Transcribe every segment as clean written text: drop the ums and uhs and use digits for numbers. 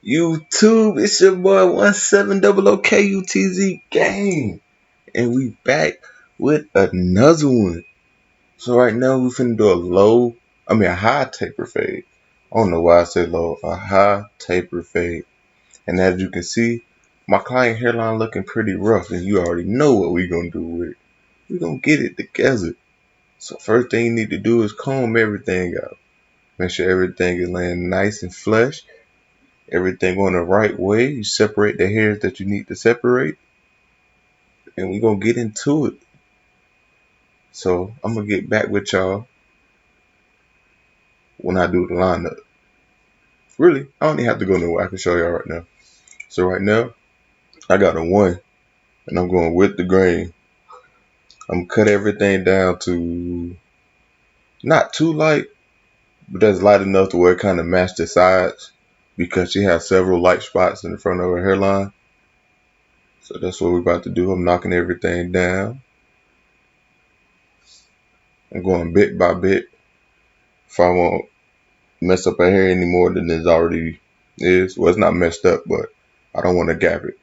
YouTube, it's your boy 1700KUTZ gang, and we back with another one. So right now we finna do a high taper fade. I don't know why I said low, a high taper fade. And as you can see, my client hairline looking pretty rough, and you already know what we gonna do with it. We gonna get it together. So first thing you need to do is comb everything out. Make sure everything is laying nice and flush. Everything going the right way. You separate the hairs that you need to separate, and we're gonna get into it. So I'm gonna get back with y'all when I do the lineup. Really, I don't even have to go nowhere. I can show y'all right now. So right now, I got a 1, and I'm going with the grain. I'm gonna cut everything down to not too light, but that's light enough to where it kind of match the sides, because she has several light spots in the front of her hairline. So that's what we're about to do. I'm knocking everything down. I'm going bit by bit. If I won't mess up her hair any more than it already is. Well, it's not messed up, but I don't want to gap it.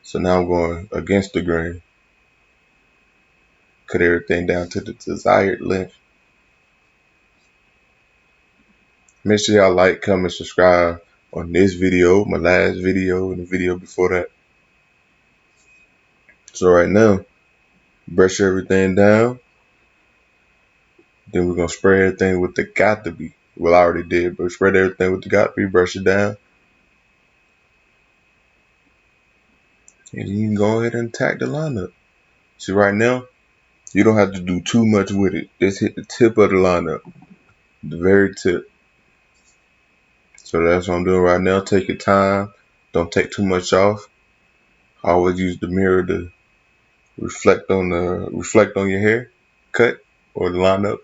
So now I'm going against the grain. Cut everything down to the desired length. Make sure y'all like, comment, subscribe on this video, my last video, and the video before that. So right now, brush everything down. Then we're going to spray everything with the got to be. Well, I already did, but spread everything with the got to be, brush it down. And you can go ahead and attack the lineup. See, right now, you don't have to do too much with it. Just hit the tip of the lineup. The very tip. So that's what I'm doing right now. Take your time. Don't take too much off. I always use the mirror to reflect on your hair cut or the lineup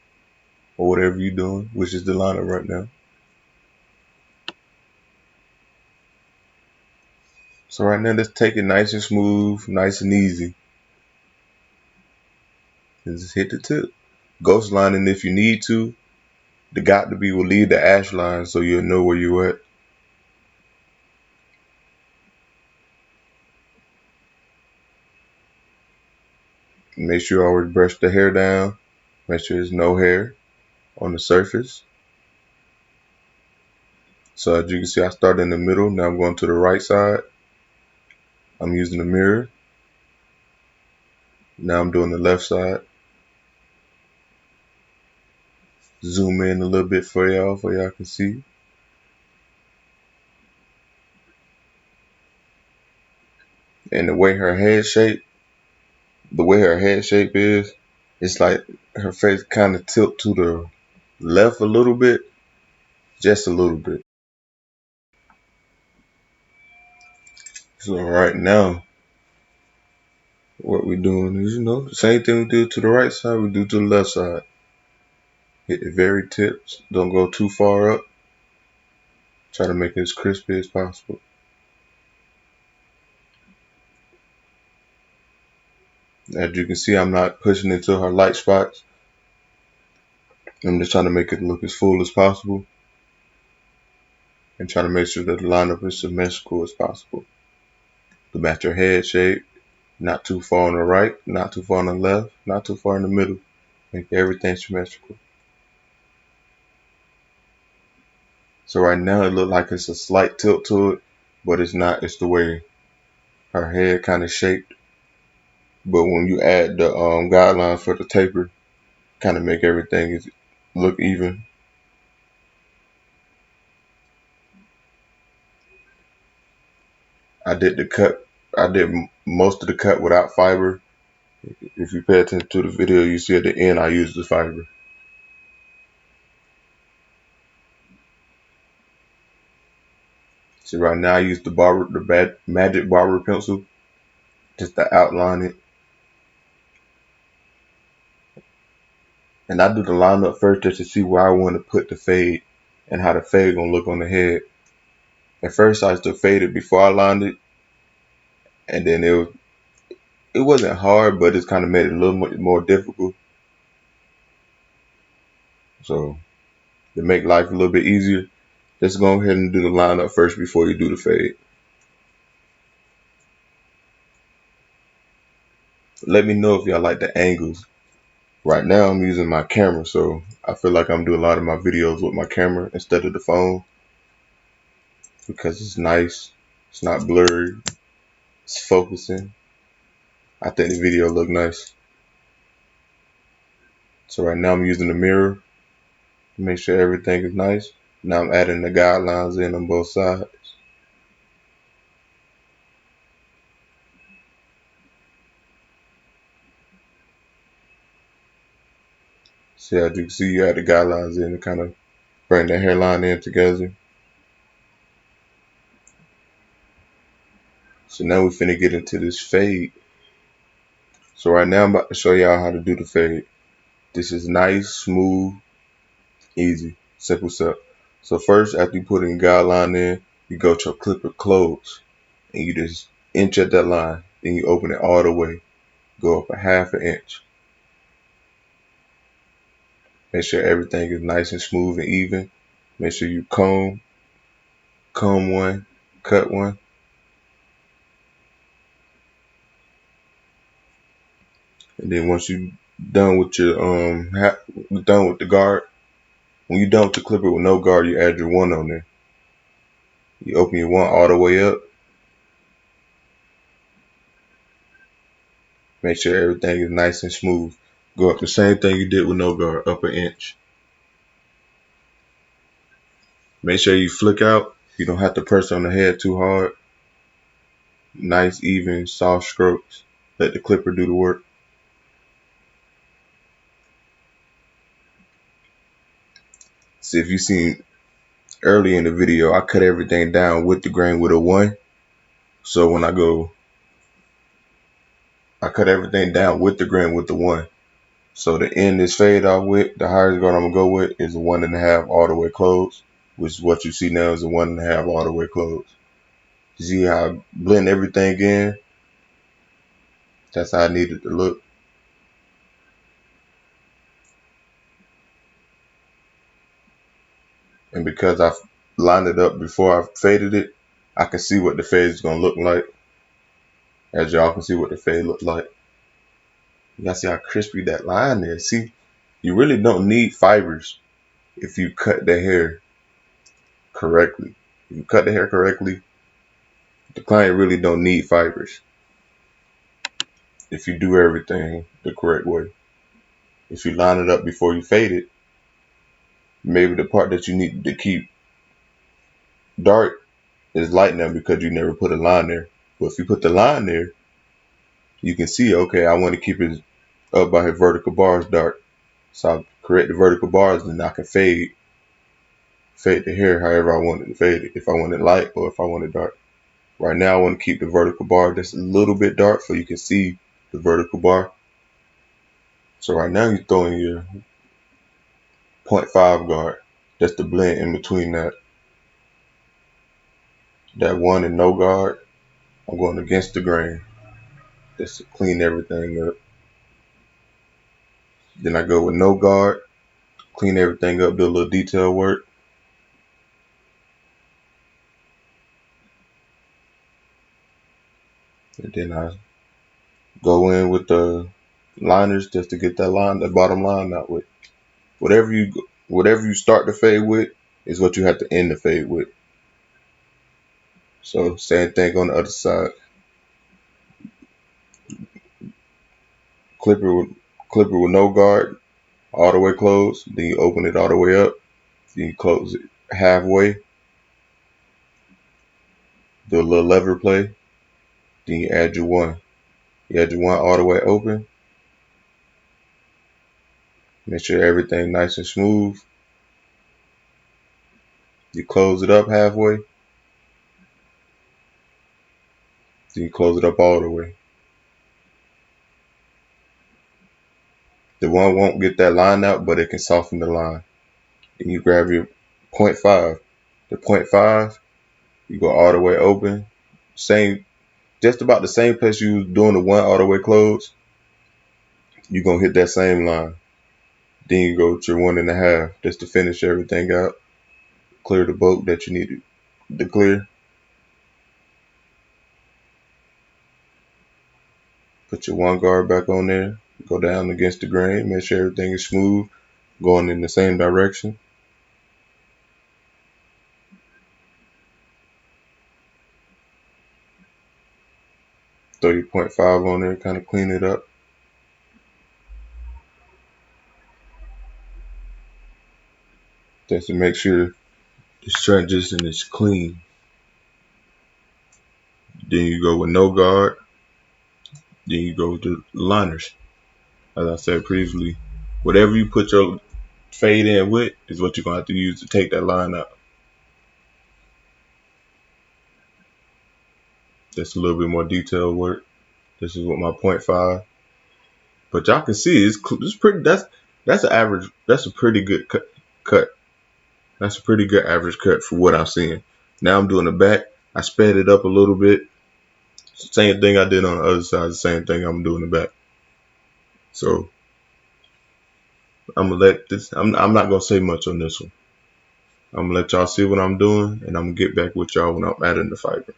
or whatever you're doing, which is the lineup right now. So right now, let's take it nice and smooth, nice and easy. And just hit the tip. Ghost lining if you need to. The got to be will leave the ash line so you'll know where you're at. Make sure you always brush the hair down. Make sure there's no hair on the surface. So as you can see, I started in the middle. Now I'm going to the right side. I'm using the mirror. Now I'm doing the left side. Zoom in a little bit for y'all can see. And the way her head shape is, it's like her face kind of tilt to the left a little bit, just a little bit. So right now, what we're doing is, the same thing we do to the right side, we do to the left side. Hit the very tips. Don't go too far up. Try to make it as crispy as possible. As you can see, I'm not pushing into her light spots. I'm just trying to make it look as full as possible and try to make sure that the lineup is symmetrical as possible to match her head shape. Not too far on the right, not too far on the left, not too far in the middle. Make everything symmetrical. So right now it looks like it's a slight tilt to it, but it's not. It's the way her head kind of shaped. But when you add the guidelines for the taper, kind of make everything look even. I did most of the cut without fiber. If you pay attention to the video, you see at the end I use the fiber. So right now I use the magic barber pencil just to outline it. And I do the lineup first just to see where I want to put the fade and how the fade gonna look on the head. At first I used to fade it before I lined it, and then it wasn't hard, but it's kind of made it a little more difficult. So to make life a little bit easier, Let's go ahead and do the line up first before you do the fade. Let me know if y'all like the angles. Right now I'm using my camera, so I feel like I'm doing a lot of my videos with my camera instead of the phone because it's nice. It's not blurry. It's focusing. I think the video look nice. So right now I'm using the mirror to make sure everything is nice. Now I'm adding the guidelines in on both sides. See, as you can see, you add the guidelines in to kind of bring the hairline in together. So now we finna get into this fade. So right now I'm about to show y'all how to do the fade. This is nice, smooth, easy, simple stuff. So first, after you put in guideline in, you go to your clipper close and you just inch at that line. Then you open it all the way. Go up a half an inch. Make sure everything is nice and smooth and even. Make sure you comb one, cut one. And then once you done with your done with the guard, when you're done with the clipper with no guard, you add your one on there. You open your one all the way up. Make sure everything is nice and smooth. Go up the same thing you did with no guard, up an inch. Make sure you flick out. You don't have to press on the head too hard. Nice, even, soft strokes. Let the clipper do the work. See, if you seen early in the video, I cut everything down with the grain with a 1. So when I cut everything down with the grain with the 1. So the end is fade off with, the highest guard I'm gonna go with is a 1.5 all the way closed, which is what you see now is a 1.5 all the way closed. You see how I blend everything in? That's how I need it to look. And because I lined it up before I faded it, I can see what the fade is gonna look like. As y'all can see what the fade look like. Y'all see how crispy that line is. See, you really don't need fibers if you cut the hair correctly. If you cut the hair correctly, the client really don't need fibers if you do everything the correct way. If you line it up before you fade it, maybe the part that you need to keep dark is light now because you never put a line there. But if you put the line there, you can see, okay, I want to keep it up by his vertical bars dark. So I correct the vertical bars, then I can fade the hair however I want it to fade it. If I want it light or if I want it dark. Right now I want to keep the vertical bar just a little bit dark so you can see the vertical bar. So right now you're throwing your 0.5 guard. That's the blend in between that one and no guard. I'm going against the grain just to clean everything up. Then I go with no guard, clean everything up, do a little detail work. And then I go in with the liners just to get that line, the bottom line out with. Whatever you start the fade with is what you have to end the fade with. So same thing on the other side. Clipper with no guard, all the way closed. Then you open it all the way up. Then you close it halfway. Do a little lever play. Then you add your one. You add your one all the way open. Make sure everything nice and smooth. You close it up halfway. Then you close it up all the way. The one won't get that line out, but it can soften the line. Then you grab your 0.5. The 0.5, you go all the way open. Same, just about the same place you was doing the one all the way closed. You're going to hit that same line. Then you go to your 1.5 just to finish everything out. clear the bulk that you need to clear. Put your one guard back on there. Go down against the grain. Make sure everything is smooth, going in the same direction. Throw your 0.5 on there, kind of clean it up. Just to make sure the transition is clean. Then you go with no guard. Then you go with the liners. As I said previously, whatever you put your fade in with is what you're going to have to use to take that line out. That's a little bit more detailed work. This is with my 0.5. But y'all can see it's pretty. That's an average. That's a pretty good cut. That's a pretty good average cut for what I'm seeing. Now I'm doing the back. I sped it up a little bit. Same thing I did on the other side. The same thing I'm doing the back. So I'm gonna let this. I'm not gonna say much on this one. I'm gonna let y'all see what I'm doing, and I'm gonna get back with y'all when I'm adding the fiber.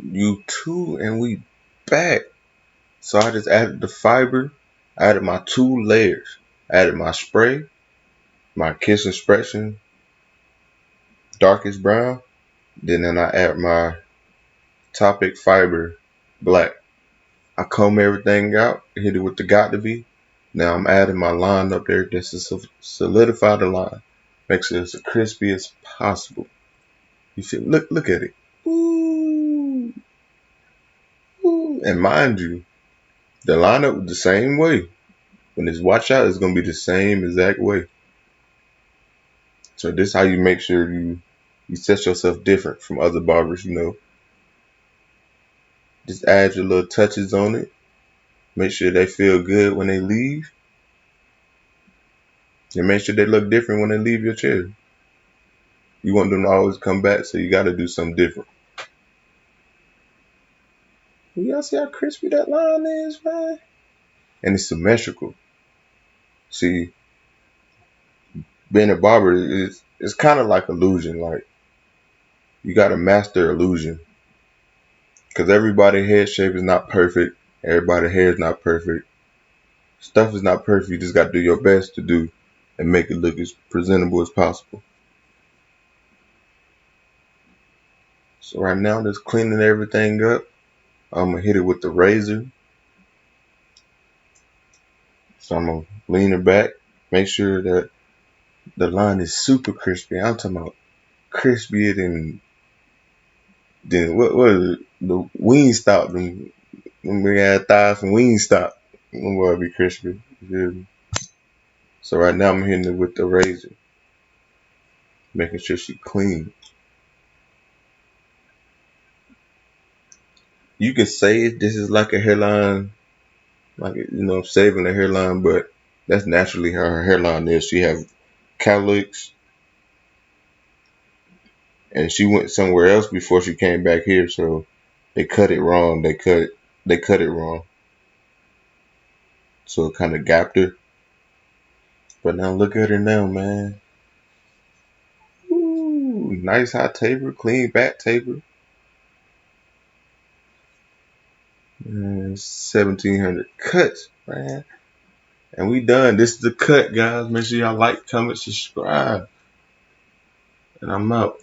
You too, and we back. So I just added the fiber. I added my 2 layers. I added my spray, my Kiss Expression darkest brown. Then I add my Topic Fiber black. I comb everything out, hit it with the got to be. Now I'm adding my line up there just to solidify the line. Make sure it's as crispy as possible. You see, look at it. Ooh, ooh. And mind you, the lineup the same way. When it's watch out, it's gonna be the same exact way. So this is how you make sure you set yourself different from other barbers. Just add your little touches on it. Make sure they feel good when they leave, and make sure they look different when they leave your chair. You want them to always come back, so you got to do something different. Y'all see how crispy that line is, man? And it's symmetrical. See, being a barber is it's kind of like illusion. Like you got to master illusion, because everybody's head shape is not perfect. Everybody's hair is not perfect. Stuff is not perfect. You just got to do your best to do and make it look as presentable as possible. So right now, just cleaning everything up. I'm gonna hit it with the razor. So I'm gonna lean it back, make sure that The line is super crispy. I'm talking about crispier than what is it? The wing stop. Them big ass thighs from wing stop. Them boy be crispy. You feel me? So right now I'm hitting it with the razor, making sure she clean. You can say this is like a hairline, like saving a hairline, but that's naturally how her hairline is. She have cowlicks, and she went somewhere else before she came back here, so they cut it wrong. They cut it wrong, so it kind of gapped her. But now look at her now, man. Ooh, nice hot taper, clean back taper. 1,700 cuts, man. And we done. This is the cut, guys. Make sure y'all like, comment, subscribe. And I'm out.